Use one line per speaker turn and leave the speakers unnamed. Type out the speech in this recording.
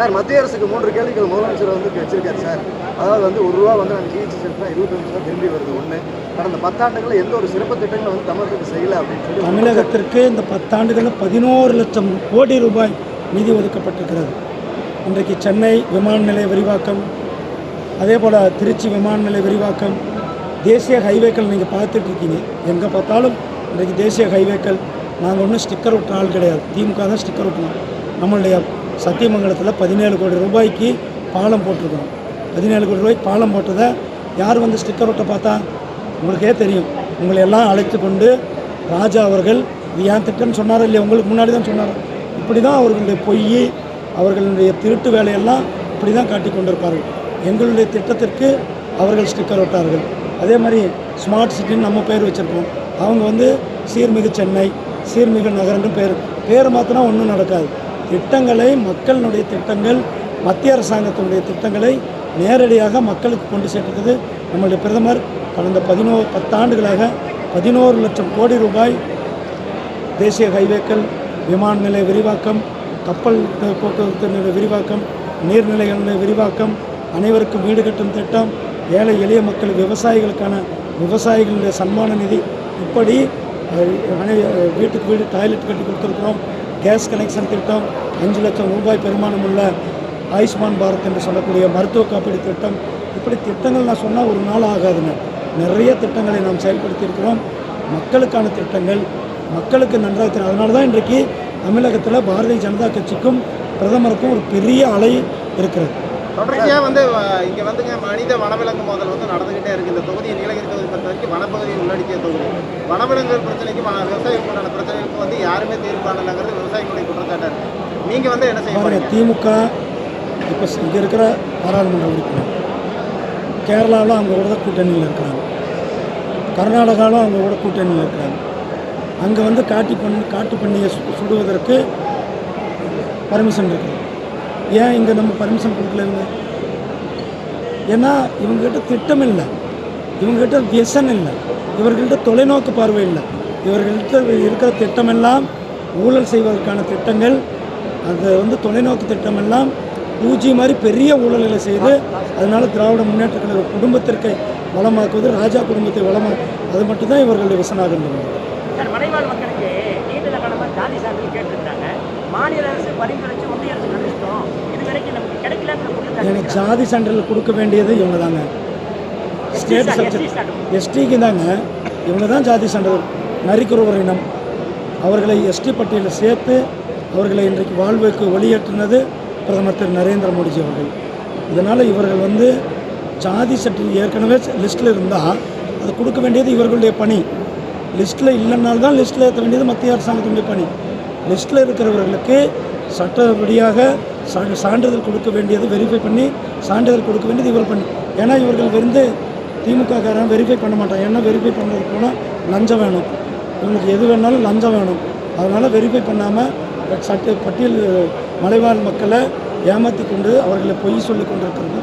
Sir மத்திய அரசுக்கு 3 கேள்விகள் முதலமைச்சர் வந்து வச்சிருக்காரு சார். அதாவது வந்து ரூ. 1 வந்து நாங்கள் ஜிஹெச் செலுத்தினா 25 ரூபா திரும்பி வருது ஒன்று. கடந்த 10 ஆண்டுகளில் எந்த ஒரு சிறப்பு திட்டங்களும் வந்து தமிழகத்துக்கு செய்யலை அப்படின்னு சொல்லி
தமிழகத்திற்கு இந்த 10 ஆண்டுகளில் 11 லட்சம் கோடி ரூபாய் நிதி ஒதுக்கப்பட்டிருக்கிறது. இன்றைக்கு சென்னை விமான நிலைய விரிவாக்கம், அதே போல் திருச்சி விமான நிலைய விரிவாக்கம், தேசிய ஹைவேக்கள் நீங்கள் பார்த்துட்டு இருக்கீங்க. எங்கே பார்த்தாலும் இன்றைக்கு தேசிய ஹைவேக்கள். நாங்கள் ஒன்றும் ஸ்டிக்கர் ஒட்டுற ஆள் கிடையாது. திமுக தான் ஸ்டிக்கர் ஒட்டணும். நம்மளுடைய சத்தியமங்கலத்தில் 17 கோடி ரூபாய்க்கு பாலம் போட்டிருக்கோம். 17 கோடி ரூபாய்க்கு பாலம் போட்டதை யார் வந்து ஸ்டிக்கர் ஒட்ட பார்த்தா? உங்களுக்கே தெரியும். உங்களை எல்லாம் அழைத்து கொண்டு ராஜா அவர்கள் இது ஏன் திட்டம்னு சொன்னாரோ இல்லையா? உங்களுக்கு முன்னாடி தான் சொன்னார். இப்படி தான் அவர்களுடைய பொய், அவர்களுடைய திருட்டு வேலையெல்லாம் இப்படி தான் காட்டி கொண்டிருப்பார்கள். எங்களுடைய திட்டத்திற்கு அவர்கள் ஸ்டிக்கர் ஒட்டார்கள். அதே மாதிரி ஸ்மார்ட் சிட்டின்னு நம்ம பேர் வச்சுருக்கோம். அவங்க வந்து சீர்மிகு சென்னை, சீர்மிகு நகரம்னு பேர் மாற்றினா ஒன்றும் நடக்காது. திட்டங்களை, மக்களினுடைய திட்டங்கள், மத்திய அரசாங்கத்தினுடைய திட்டங்களை நேரடியாக மக்களுக்கு கொண்டு சேர்க்கிறது நம்மளுடைய பிரதமர். கடந்த 10 ஆண்டுகளாக 11 லட்சம் கோடி ரூபாய் தேசிய ஹைவேக்கள், விமான நிலைய விரிவாக்கம், கப்பல் போக்குவரத்து நிலைய விரிவாக்கம், நீர்நிலைகளுடைய விரிவாக்கம், அனைவருக்கும் வீடு கட்டும் திட்டம், ஏழை எளிய மக்கள் விவசாயிகளுக்கான விவசாயிகளுடைய சன்மான நிதி, இப்படி வீட்டுக்கு வீடு டாய்லெட் கட்டி கொடுத்துருக்குறோம். கேஸ் கனெக்ஷன் திட்டம், 5 லட்சம் ரூபாய் பெருமானம் உள்ள ஆயுஷ்மான் பாரத் என்று சொல்லக்கூடிய மருத்துவ காப்பீடு திட்டம், இப்படி திட்டங்கள் நான் சொன்னால் ஒரு நாள் ஆகாதுங்க. நிறைய திட்டங்களை நாம் செயல்படுத்தியிருக்கிறோம். மக்களுக்கான திட்டங்கள் மக்களுக்கு நன்றாக தெரியும். அதனால தான் இன்றைக்கு தமிழகத்தில் பாரதிய ஜனதா கட்சிக்கும் பிரதமருக்கும் ஒரு பெரிய அலை இருக்கிறது.
தொடர்ச்சியாக வந்து இங்கே வந்துங்க மனித வனவிலங்கு மோதல் வந்து நடந்துகிட்டே இருக்குது. இந்த தொகுதி நீலகிரி தொகுதி பொறுத்த வரைக்கும் வனப்பகுதியை உள்ளடக்கிய தொகுதி. வனவிலங்குகள் பிரச்சனைக்கு விவசாயிகளுக்கான பிரச்சனைகளுக்கு வந்து யாருமே தீர்வு காணலைங்கிறது விவசாயிகளுடைய குற்றச்சாட்டாக இருக்குது. நீங்கள் வந்து என்ன செய்ய போறீங்க?
திமுக இப்போ இங்கே இருக்கிற பாராளுமன்ற உறுப்பினர் கேரளாவில் அவங்க கூட கூட்டணியில் இருக்கிறாங்க, கர்நாடகாவில் அவங்க கூட கூட்டணியில் இருக்கிறாங்க. அங்கே வந்து காட்டு பண்ணியை சுடுவதற்கு பர்மிஷன் இருக்குது. ஏன் இங்கே நம்ம பர்மிஷன் கொடுக்கலங்க? ஏன்னா இவங்ககிட்ட திட்டம் இல்லை, இவங்ககிட்ட வியசன் இல்லை, இவர்கள்ட்ட தொலைநோக்கு பார்வை இல்லை. இவர்கள்ட்ட இருக்கிற திட்டமெல்லாம் ஊழல் செய்வதற்கான திட்டங்கள். அது வந்து தொலைநோக்கு திட்டமெல்லாம் 2G மாதிரி பெரிய ஊழல்களை செய்து அதனால் திராவிட முன்னேற்ற கழக குடும்பத்திற்கு வளமாக்குவது, ராஜா குடும்பத்தை அது மட்டும்தான் இவர்களுடைய விசனாக இருந்தது.
மலைவாழ் மக்களுக்கு நீண்ட காலமாக ஜாதி சான்றிதழ் கேட்டிருந்தாங்க. மாநில அரசு பரிந்துரைச்சு ஒன்றிய அரசு கண்டிச்சிட்டோம். இது வரைக்கும் நமக்கு கிடைக்கலன்னு
எனக்கு ஜாதி சான்றிதழ் கொடுக்க வேண்டியது இவங்க தாங்க. ஸ்டேட் சப்ஜெக்ட் எஸ்டிக்கு தாங்க. இவங்க தான் ஜாதி சான்றிதழ். நரிக்குறவர் இனம் அவர்களை எஸ்டி பட்டியலில் சேர்த்து அவர்களை இன்றைக்கு வாழ்வுக்கு வெளியேற்றினது பிரதமர் திரு நரேந்திர மோடிஜி அவர்கள். இதனால் இவர்கள் வந்து ஜாதி சர்டிஃபிகேட் ஏற்கனவே லிஸ்ட்டில் இருந்தால் அது கொடுக்க வேண்டியது இவர்களுடைய பணி. லிஸ்ட்டில் இல்லைனால்தான் லிஸ்ட்டில் ஏற்ற வேண்டியது மத்திய அரசாங்கத்தினுடைய பணி. லிஸ்ட்டில் இருக்கிறவர்களுக்கு சட்டப்படியாக சான்றிதழ் கொடுக்க வேண்டியது, வெரிஃபை பண்ணி சான்றிதழ் கொடுக்க வேண்டியது இவர் பண்ணி. ஏன்னா இவர்கள் வந்து திமுககாரன் வெரிஃபை பண்ண மாட்டான். ஏன்னா வெரிஃபை பண்ணுறதுக்கு போனால் லஞ்சம் வேணும், இவங்களுக்கு எது வேணாலும் லஞ்சம் வேணும். அதனால் வெரிஃபை பண்ணாமல் பட்டியல் மலைவாழ் மக்களை ஏமாற்றி கொண்டு அவர்களை பொய் சொல்லி கொண்டிருக்கிறது.